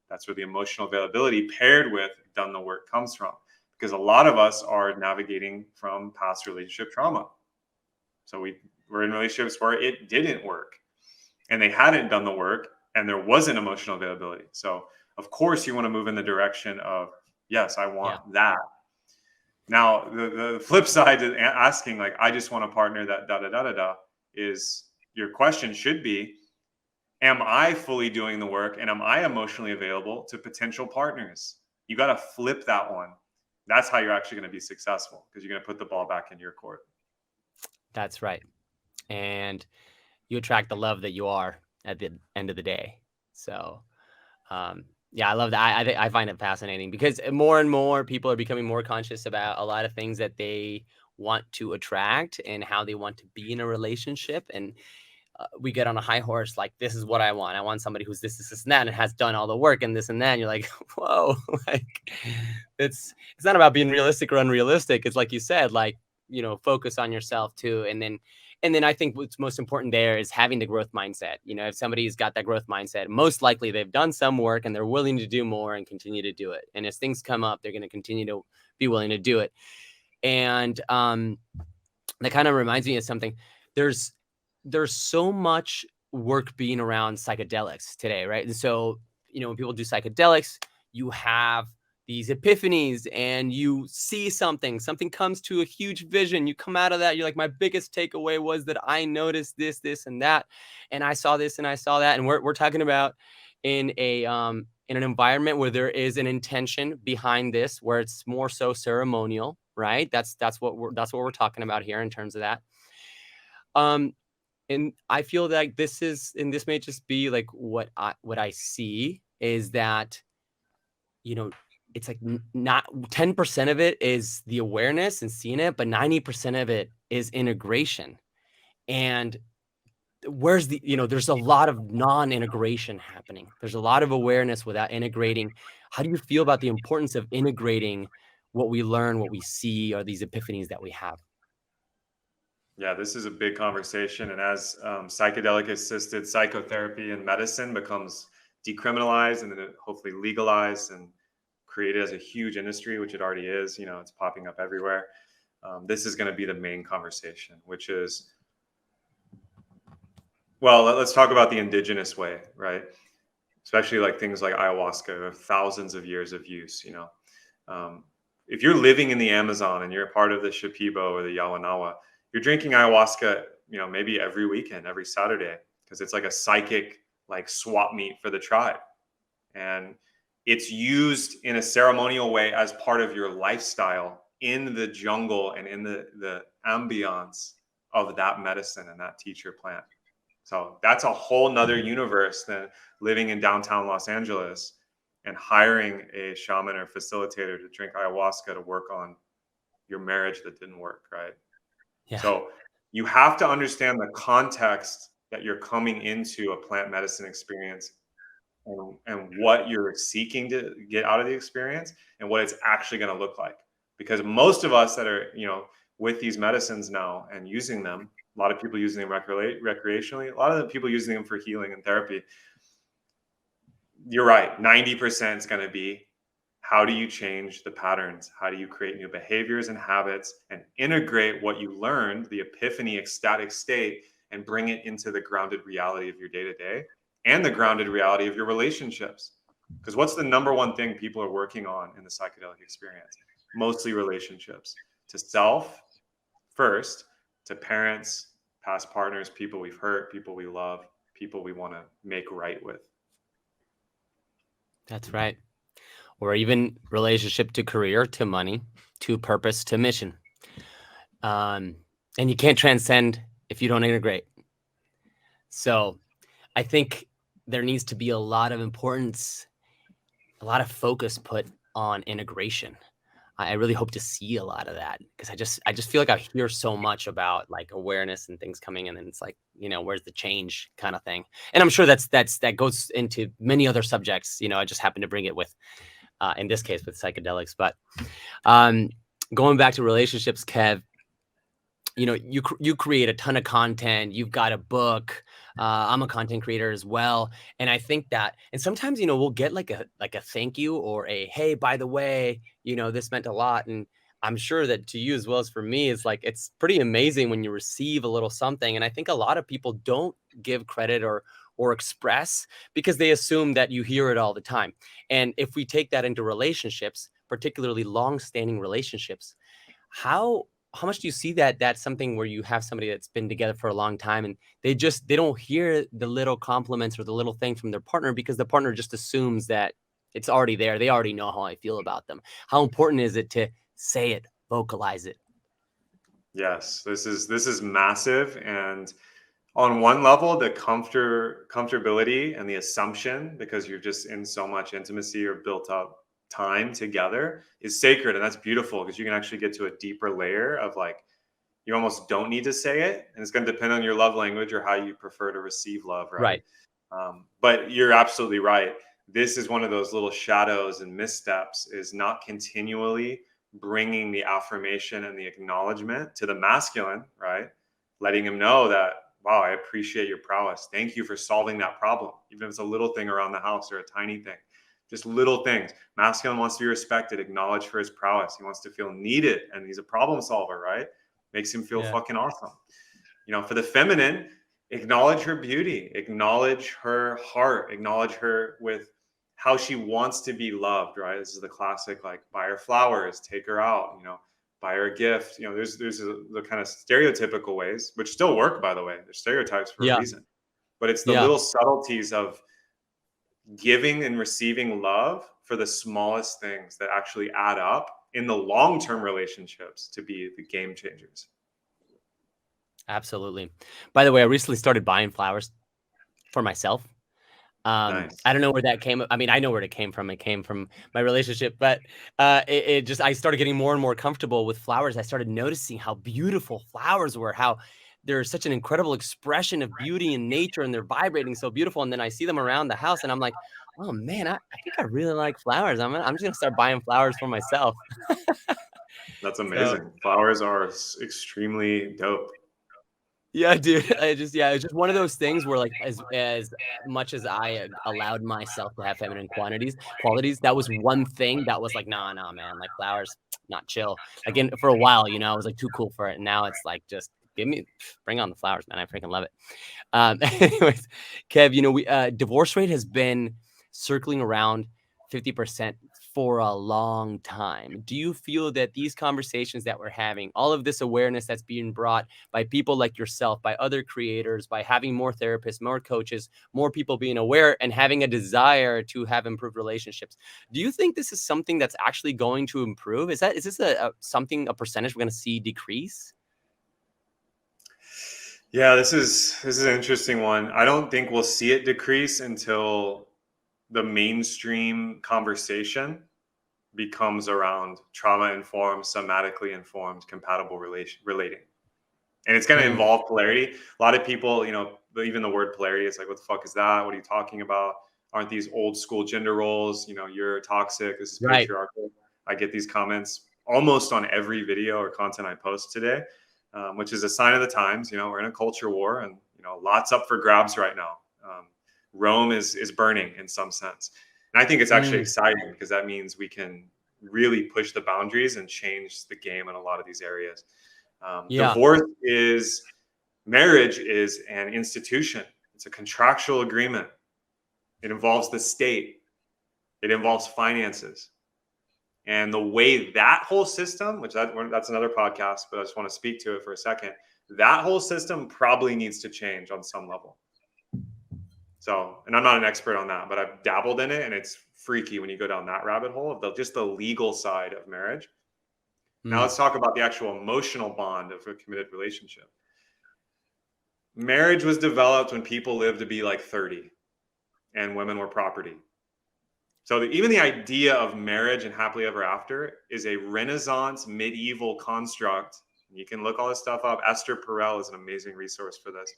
That's where the emotional availability paired with done the work comes from, because a lot of us are navigating from past relationship trauma. So we're in relationships where it didn't work and they hadn't done the work and there wasn't emotional availability. So of course you want to move in the direction of, yes, I Yeah. want that. Now, the flip side to asking, like, I just want a partner that da da da da da, is your question should be, am I fully doing the work and am I emotionally available to potential partners? You got to flip that one. That's how you're actually going to be successful, because you're going to put the ball back in your court. That's right. And you attract the love that you are at the end of the day. So, yeah, I love that. I find it fascinating because more and more people are becoming more conscious about a lot of things that they want to attract and how they want to be in a relationship. And we get on a high horse, like, this is what I want. I want somebody who's this, and that, and has done all the work and this and that. And you're like, whoa, like it's not about being realistic or unrealistic. It's like you said, like, focus on yourself too. And then I think what's most important there is having the growth mindset. If somebody's got that growth mindset, most likely they've done some work and they're willing to do more and continue to do it. And as things come up, they're going to continue to be willing to do it. And that kind of reminds me of something. There's so much work being around psychedelics today, right? And so, when people do psychedelics, you have these epiphanies and you see something comes to a huge vision. You come out of that, you're like, my biggest takeaway was that I noticed this, and that, and I saw this and I saw that. And we're talking about in an environment where there is an intention behind this, where it's more so ceremonial, right? That's what we're talking about here in terms of that. And I feel like this may just be like what I see is that, it's like not 10% of it is the awareness and seeing it, but 90% of it is integration. And where's there's a lot of non-integration happening. There's a lot of awareness without integrating. How do you feel about the importance of integrating what we learn, what we see, or these epiphanies that we have? Yeah, this is a big conversation. And as psychedelic assisted psychotherapy and medicine becomes decriminalized and then hopefully legalized and created as a huge industry, which it already is, it's popping up everywhere. This is going to be the main conversation, which is, well, let's talk about the indigenous way, right? Especially like things like ayahuasca, thousands of years of use, if you're living in the Amazon and you're a part of the Shipibo or the Yawanawa, you're drinking ayahuasca, maybe every weekend, every Saturday, because it's like a psychic, like, swap meet for the tribe. And it's used in a ceremonial way as part of your lifestyle in the jungle and in the ambiance of that medicine and that teacher plant. So that's a whole nother universe than living in downtown Los Angeles and hiring a shaman or facilitator to drink ayahuasca to work on your marriage that didn't work, right? Yeah. So you have to understand the context that you're coming into a plant medicine experience and what you're seeking to get out of the experience and what it's actually going to look like. Because most of us that are, with these medicines now and using them, a lot of people using them recreationally, a lot of the people using them for healing and therapy, you're right. 90% is going to be, how do you change the patterns? How do you create new behaviors and habits and integrate what you learned, the epiphany, ecstatic state, and bring it into the grounded reality of your day to day and the grounded reality of your relationships? Because what's the number one thing people are working on in the psychedelic experience? Mostly relationships. To self first, to parents, past partners, people we've hurt, people we love, people we want to make right with. That's right. Or even relationship to career, to money, to purpose, to mission. And you can't transcend if you don't integrate. So I think there needs to be a lot of importance, a lot of focus put on integration. I really hope to see a lot of that, because I just feel like I hear so much about like awareness and things coming in, and it's like, where's the change kind of thing. And I'm sure that goes into many other subjects. I just happen to bring it with, in this case, with psychedelics. But going back to relationships, Kev, you create a ton of content. You've got a book. I'm a content creator as well. And I think that, and sometimes, we'll get like a thank you or a, hey, by the way, this meant a lot. And I'm sure that to you as well as for me, is like, it's pretty amazing when you receive a little something. And I think a lot of people don't give credit or express, because they assume that you hear it all the time. And if we take that into relationships, particularly long-standing relationships, how much do you see that that's something where you have somebody that's been together for a long time, and they don't hear the little compliments or the little thing from their partner, because the partner just assumes that it's already there. They already know how I feel about them. How important is it to say it, vocalize it? Yes, this is massive. And on one level, the comfortability and the assumption, because you're just in so much intimacy or built up time together, is sacred. And that's beautiful, because you can actually get to a deeper layer of like, you almost don't need to say it. And it's going to depend on your love language or how you prefer to receive love, right? Right. But you're absolutely right. This is one of those little shadows and missteps, is not continually bringing the affirmation and the acknowledgement to the masculine, right? Letting him know that, wow, I appreciate your prowess. Thank you for solving that problem. Even if it's a little thing around the house or a tiny thing, just little things. Masculine wants to be respected, acknowledged for his prowess. He wants to feel needed, and he's a problem solver, right? Makes him feel fucking awesome. For the feminine, acknowledge her beauty, acknowledge her heart, acknowledge her with how she wants to be loved, right? This is the classic, like, buy her flowers, take her out, buy her a gift. There's the kind of stereotypical ways, which still work, by the way. There's stereotypes for a Yeah. reason, but it's the Yeah. little subtleties of giving and receiving love for the smallest things that actually add up in the long-term relationships to be the game changers. Absolutely. By the way, I recently started buying flowers for myself. Nice. I don't know where that came. I mean, I know where it came from. It came from my relationship, but it just, I started getting more and more comfortable with flowers. I started noticing how beautiful flowers were, how they're such an incredible expression of beauty and nature, and they're vibrating so beautiful. And then I see them around the house, and I'm like, oh man, I think I really like flowers. I'm just gonna start buying flowers for myself. That's So amazing. Flowers are extremely dope. yeah, dude. It's just one of those things where, like, as much as I allowed myself to have feminine qualities, that was one thing that was like, nah, man, like flowers, not chill. Like, for a while, I was like too cool for it. And now it's like, just bring on the flowers, man. I freaking love it. Anyways, Kev, we divorce rate has been circling around 50% for a long time. Do you feel that these conversations that we're having, all of this awareness that's being brought by people like yourself, by other creators, by having more therapists, more coaches, more people being aware and having a desire to have improved relationships, do you think this is something that's actually going to improve? Is this a percentage we're going to see decrease? Yeah, this is an interesting one. I don't think we'll see it decrease until the mainstream conversation becomes around trauma-informed, somatically informed, compatible relating. And it's going to involve polarity. A lot of people, even the word polarity, it's like, what the fuck is that? What are you talking about? Aren't these old school gender roles? You're toxic. This is patriarchal. I get these comments almost on every video or content I post today, which is a sign of the times. We're in a culture war, and lots up for grabs right now. Rome is burning in some sense. And I think it's actually exciting because that means we can really push the boundaries and change the game in a lot of these areas. Marriage is an institution. It's a contractual agreement. It involves the state. It involves finances. And the way that whole system, that's another podcast, but I just want to speak to it for a second. That whole system probably needs to change on some level. So, and I'm not an expert on that, but I've dabbled in it, and it's freaky when you go down that rabbit hole of just the legal side of marriage. Now let's talk about the actual emotional bond of a committed relationship. Marriage was developed when people lived to be like 30 and women were property. So even the idea of marriage and happily ever after is a Renaissance medieval construct. You can look all this stuff up. Esther Perel is an amazing resource for this.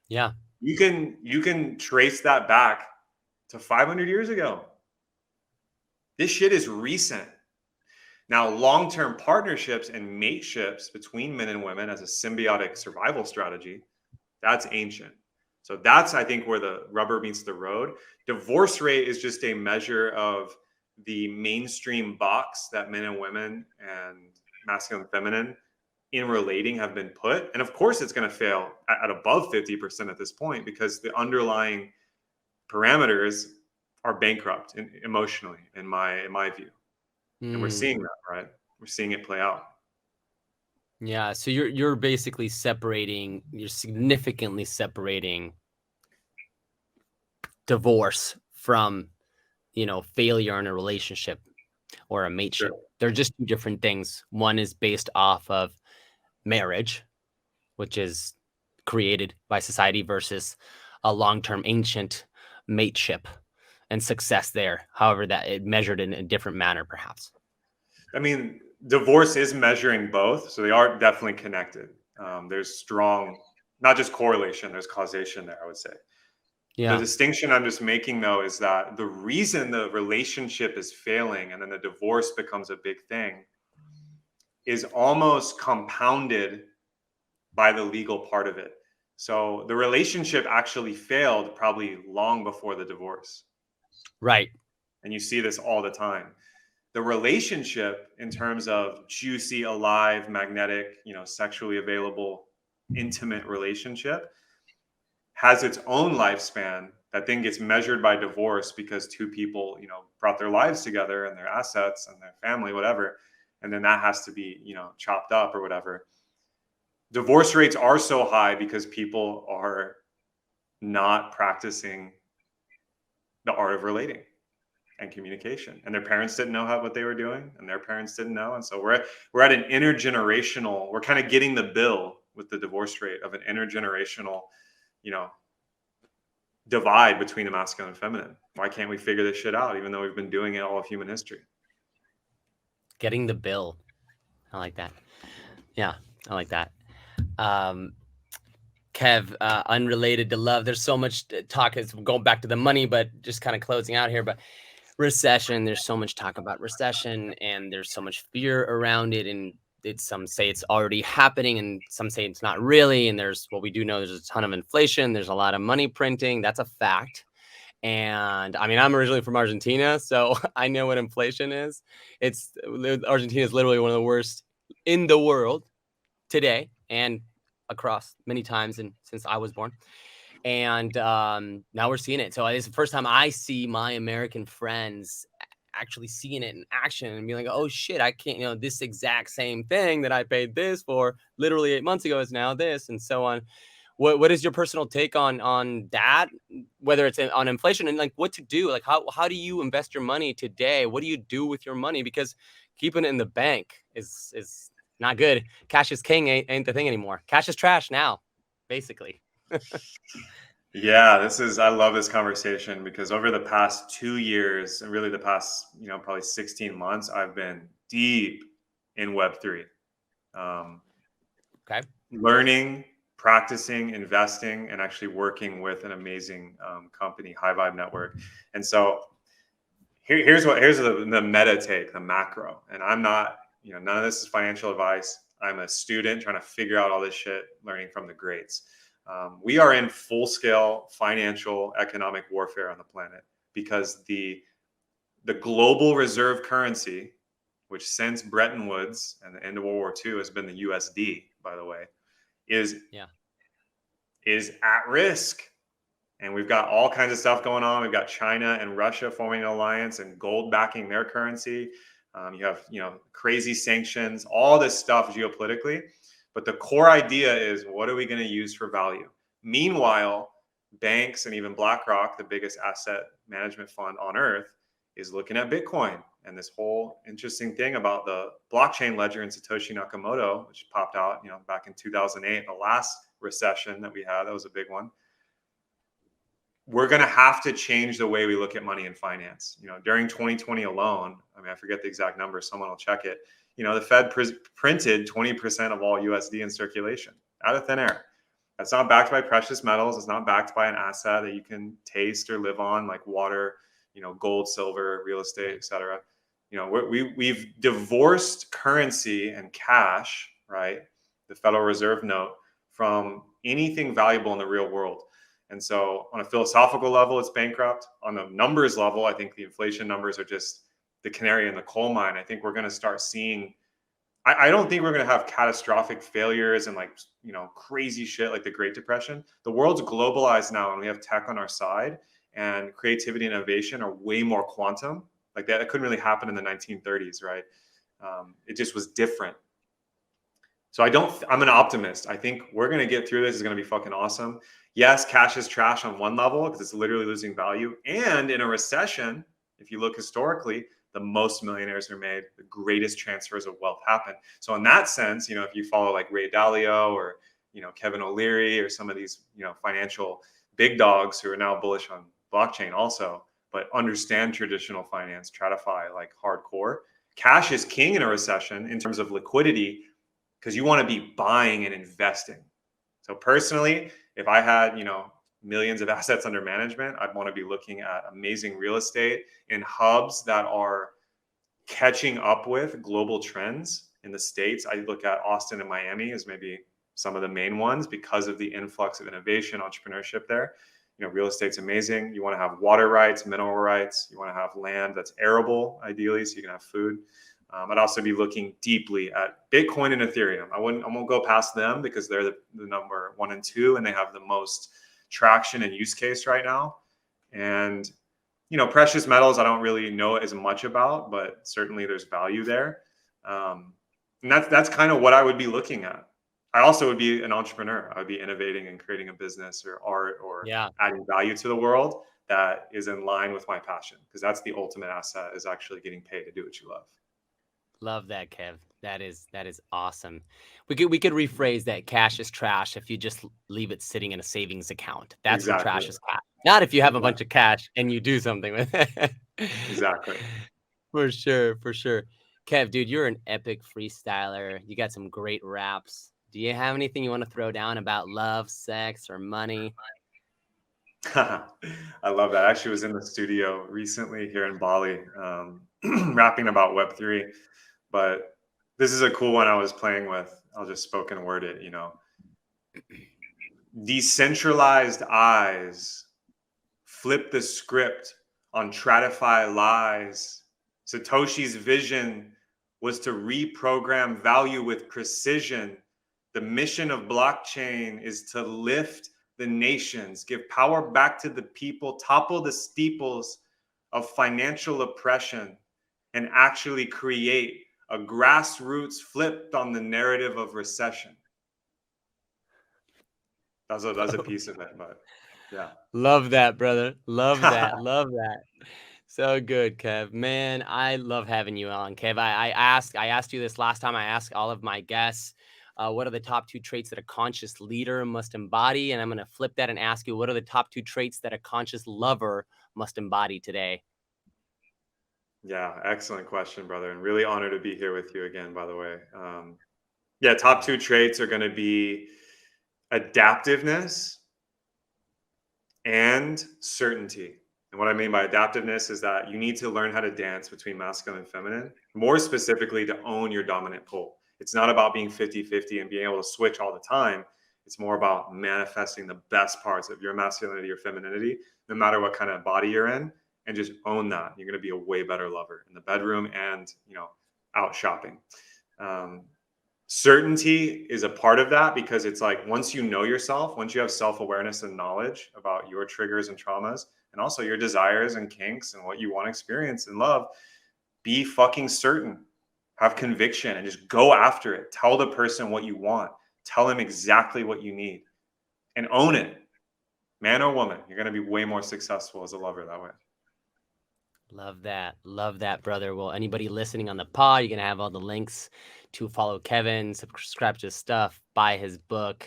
Yeah. You can trace that back to 500 years ago. This shit is recent. Now, long-term partnerships and mateships between men and women as a symbiotic survival strategy, that's ancient. So that's, I think, where the rubber meets the road. Divorce rate is just a measure of the mainstream box that men and women and masculine and feminine in relating have been put. And of course, it's going to fail at above 50% at this point because the underlying parameters are bankrupt emotionally, in my view. And we're seeing that, right? We're seeing it play out. Yeah. So you're basically you're significantly separating divorce from, failure in a relationship or a mateship. Sure. They're just two different things. One is based off of marriage, which is created by society, versus a long-term ancient mateship and success there. However, that it measured in a different manner, perhaps. I mean, divorce is measuring both, so they are definitely connected. There's strong, not just correlation, there's causation there, I would say. Yeah. The distinction I'm just making, though, is that the reason the relationship is failing and then the divorce becomes a big thing is almost compounded by the legal part of it. So the relationship actually failed probably long before the divorce. Right. And you see this all the time. The relationship, in terms of juicy, alive, magnetic, sexually available, intimate relationship, has its own lifespan that then gets measured by divorce because two people, brought their lives together and their assets and their family, whatever. And then that has to be, chopped up or whatever. Divorce rates are so high because people are not practicing the art of relating and communication, and their parents didn't know what they were doing, and their parents didn't know. And so we're at an intergenerational, we're kind of getting the bill with the divorce rate of an intergenerational, divide between the masculine and feminine. Why can't we figure this shit out, even though we've been doing it all of human history? Getting the bill. I like that. Yeah, I like that. Kev, unrelated to love, there's so much talk, is going back to the money, but just kind of closing out here. But recession, there's so much talk about recession, and there's so much fear around it, and some say it's already happening, and some say it's not really. And there's what we do know, there's a ton of inflation, there's a lot of money printing, that's a fact. And I mean, I'm originally from Argentina, so I know what inflation is. Argentina is literally one of the worst in the world today and across many times and since I was born. And now we're seeing it. So it's the first time I see my American friends actually seeing it in action and being like, oh shit, I can't, this exact same thing that I paid this for literally 8 months ago is now this, and so on. What is your personal take on that, whether it's on inflation and like what to do? Like how do you invest your money today? What do you do with your money? Because keeping it in the bank is not good. Cash is king ain't the thing anymore. Cash is trash now, basically. Yeah, I love this conversation because over the past 2 years and really the past, probably 16 months, I've been deep in Web3. Okay. Learning, practicing, investing, and actually working with an amazing company, High Vibe Network. And so here's the meta take, the macro. And I'm not, none of this is financial advice. I'm a student trying to figure out all this shit, learning from the greats. We are in full-scale financial economic warfare on the planet because the global reserve currency, which since Bretton Woods and the end of World War II has been the USD, by the way, is at risk. And we've got all kinds of stuff going on. We've got China and Russia forming an alliance and gold backing their currency. You have, crazy sanctions, all this stuff geopolitically. But the core idea is, what are we going to use for value? Meanwhile, banks and even BlackRock, the biggest asset management fund on earth, is looking at Bitcoin and this whole interesting thing about the blockchain ledger in Satoshi Nakamoto, which popped out, back in 2008, the last recession that we had. That was a big one. We're going to have to change the way we look at money and finance. During 2020 alone, I forget the exact number, someone will check it. The Fed printed 20% of all USD in circulation out of thin air. That's not backed by precious metals. It's not backed by an asset that you can taste or live on, like water, gold, silver, real estate, etc. We've divorced currency and cash, right? The Federal Reserve note, from anything valuable in the real world. And so on a philosophical level, it's bankrupt. On the numbers level, I think the inflation numbers are just the canary in the coal mine. I think we're going to start seeing, I don't think we're going to have catastrophic failures and crazy shit like the Great Depression. The world's globalized now and we have tech on our side, and creativity and innovation are way more quantum. Like that couldn't really happen in the 1930s, right? It just was different. So I'm an optimist. I think we're going to get through this. It's going to be fucking awesome. Yes, cash is trash on one level because it's literally losing value. And in a recession, if you look historically, the most millionaires are made, the greatest transfers of wealth happen. So in that sense, if you follow like Ray Dalio or, Kevin O'Leary or some of these, financial big dogs who are now bullish on blockchain also, but understand traditional finance, TradFi like hardcore. Cash is king in a recession in terms of liquidity, because you want to be buying and investing. So personally, if I had, millions of assets under management, I'd want to be looking at amazing real estate in hubs that are catching up with global trends in the States. I look at Austin and Miami as maybe some of the main ones because of the influx of innovation, entrepreneurship there. Real estate's amazing. You want to have water rights, mineral rights. You want to have land that's arable, ideally, so you can have food. I'd also be looking deeply at Bitcoin and Ethereum. I won't go past them because they're the number 1 and 2, and they have the most traction and use case right now. And precious metals, I don't really know as much about, but certainly there's value there. And that's kind of what I would be looking at. I also would be an entrepreneur. I would be innovating and creating a business or art or adding value to the world that is in line with my passion, because that's the ultimate asset, is actually getting paid to do what you love. Love that, Kev. That is awesome. We could rephrase that. Cash is trash if you just leave it sitting in a savings account. That's what trash is cash. Not if you have a bunch of cash and you do something with it. Exactly. For sure. Kev, dude, you're an epic freestyler. You got some great raps. Do you have anything you want to throw down about love, sex, or money? I love that. I actually was in the studio recently here in Bali, rapping about Web3. But this is a cool one I was playing with. I'll just spoken word it, Decentralized eyes flip the script on TradFi lies. Satoshi's vision was to reprogram value with precision. The mission of blockchain is to lift the nations, give power back to the people, topple the steeples of financial oppression, and actually create a grassroots flipped on the narrative of recession. That's a piece of it, but yeah. Love that, brother. Love that. Love that. So good, Kev. Man, I love having you on, Kev. I asked you this last time. I asked all of my guests, what are the top 2 traits that a conscious leader must embody? And I'm going to flip that and ask you, what are the top 2 traits that a conscious lover must embody today? Yeah, excellent question, brother. And really honored to be here with you again, by the way. Top 2 traits are going to be adaptiveness and certainty. And what I mean by adaptiveness is that you need to learn how to dance between masculine and feminine, more specifically to own your dominant pole. It's not about being 50-50 and being able to switch all the time. It's more about manifesting the best parts of your masculinity or femininity, no matter what kind of body you're in, and just own that. You're going to be a way better lover in the bedroom and, out shopping. Certainty is a part of that, because it's like, once you know yourself, once you have self-awareness and knowledge about your triggers and traumas, and also your desires and kinks and what you want to experience in love, be fucking certain, have conviction, and just go after it. Tell the person what you want. Tell them exactly what you need and own it. Man or woman, you're going to be way more successful as a lover that way. Love that. Love that, brother. Well, anybody listening on the pod, you're going to have all the links to follow Kevin, subscribe to his stuff, buy his book,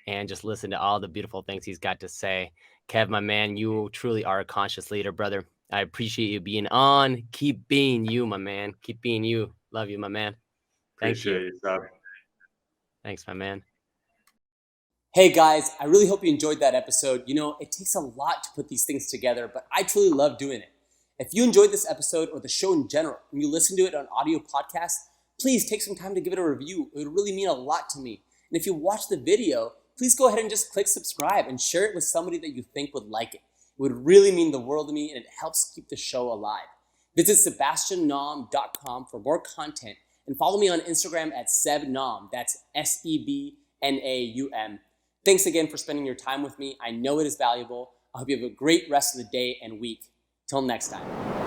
and just listen to all the beautiful things he's got to say. Kev, my man, you truly are a conscious leader, brother. I appreciate you being on. Keep being you, my man. Keep being you. Love you, my man. Thank you. Appreciate you, Seb. Thanks, my man. Hey guys, I really hope you enjoyed that episode. It takes a lot to put these things together, but I truly love doing it. If you enjoyed this episode or the show in general, and you listen to it on audio podcast, please take some time to give it a review. It would really mean a lot to me. And if you watch the video, please go ahead and just click subscribe and share it with somebody that you think would like it. It would really mean the world to me, and it helps keep the show alive. Visit sebastiannaum.com for more content, and follow me on Instagram at sebnaum. That's SEBNAUM. Thanks again for spending your time with me. I know it is valuable. I hope you have a great rest of the day and week. Till next time.